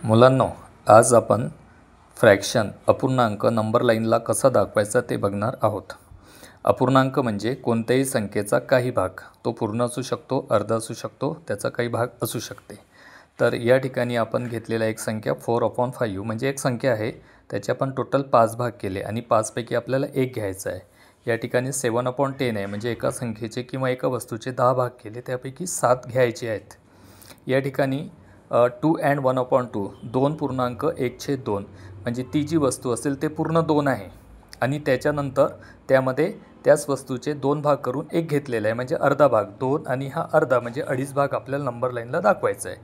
मुलांनो, आज आपण फ्रॅक्शन अपूर्णांक नंबर लाईनला कसा दाखवायचा ते बघणार आहोत। अपूर्णांक म्हणजे कोणत्याही संख्येचा काही भाग, तो पूर्ण असू शकतो, अर्धा असू शकतो, त्याचा काही भाग असू शकते। तर या ठिकाणी आपण घेतलेला एक संख्या 4/5 म्हणजे एक संख्या आहे, त्याचे आपण टोटल 5 भाग केले आणि 5 पैकी आपल्याला एक घ्यायचा आहे। या ठिकाणी 7/10 आहे म्हणजे एका संख्येचे किंवा एका वस्तूचे 10 भाग केले, त्यापैकी 7 घ्यायचे आहेत। या ठिकाणी 2 and 1/2 2.1/2 म्हणजे ती जी वस्तू असेल ते पूर्ण 2 आहे आणि त्याच्यानंतर त्यामध्ये त्याच वस्तूचे 2 भाग करून एक घेतलेला आहे म्हणजे अर्धा भाग 2 आणि हा अर्धा म्हणजे अडीच भाग आपल्याला नंबर लाईनला दाखवायचा आहे।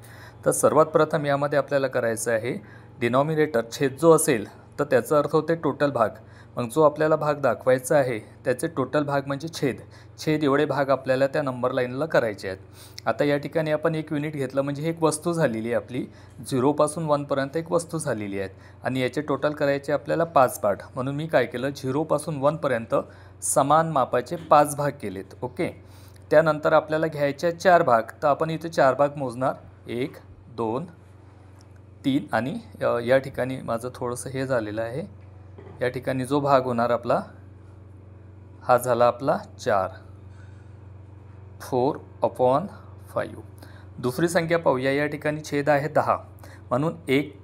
तर सर्वात प्रथम यामध्ये आपल्याला करायचं आहे डिनॉमिनेटर छेद जो असेल तर त्याचा अर्थ होते टोटल भाग, मग जो आपल्याला भाग दाखवायचा आहे त्याचे टोटल भाग म्हणजे छेद एवढे भाग आपल्याला त्या नंबर लाईनला करायचे आहेत। आता या ठिकाणी आपण एक युनिट घेतलं म्हणजे एक वस्तू झालेली आहे आपली, 0 पासून 1 पर्यंत एक वस्तू झालेली आहे आणि याचे टोटल करायचे आपल्याला 5 पार्ट। म्हणून मी काय केलं, 0 पासून 1 पर्यंत समान मापाचे 5 भाग केलेत। ओके, त्यानंतर आपल्याला घ्यायचे 4 भाग, तर आपण इथे 4 भाग मोजणार, 1 2 3 आणि या ठिकाणी माझं थोडंसं हे झालेलं आहे, या ठिकाणी जो भाग होणार आपला हा झाला आपला 4/5। दुसरी संख्या पाहूया, या ठिकाणी छेद आहे 10 म्हणून एक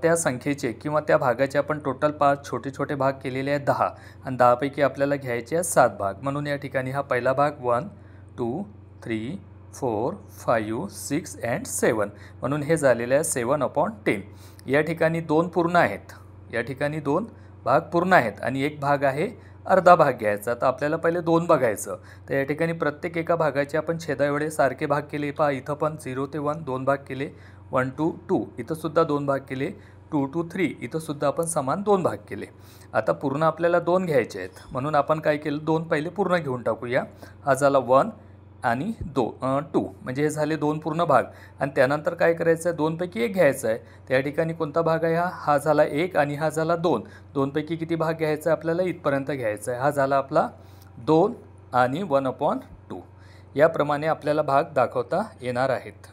त्या संख्येचे किंवा त्या भागाचे आपण टोटल 5 छोटे छोटे भाग केलेले आहेत 10 आणि 10 पैकी आपल्याला घ्यायचे आहेत 7 भाग। म्हणून या ठिकाणी हा पहिला भाग 1 2 3 4 5 6 and 7 म्हणून हे झालेले आहे 7/10। या ठिकाणी 2 पूर्ण आहेत, या ठिकाणी 2 भाग पूर्ण आहेत आणि एक भाग आहे अर्धा भाग घ्यायचा। तर आपल्याला पहिले 2 बघायचं, तर या ठिकाणी प्रत्येक एका भागाचे आपण छेदा एवढे सारखे भाग केले। पहा इथं पण 0 ते 1 2 भाग केले, 1 to 2 इथं सुद्धा 2 भाग केले, 2 to 3 इथं सुद्धा आपण समान 2 भाग केले। आता पूर्ण आपल्याला 2 घ्यायचे आहेत म्हणून आपण काय केलं, 2 पहिले पूर्ण घेऊन टाकूया। हा झाला 1 आणि 2 म्हणजे हे झाले 2 पूर्ण भाग आणि त्यानंतर काय करायचं आहे, 2 पैकी एक घ्यायचा आहे। त्या ठिकाणी कोणता भाग आहे हा झाला 1 आणि हा झाला 2, 2 पैकी किती भाग घ्यायचा आहे आपल्याला, इथपर्यंत घ्यायचा आहे। हा झाला आपला 2 आणि 1/2। याप्रमाणे आपल्याला भाग दाखवता येणार आहेत।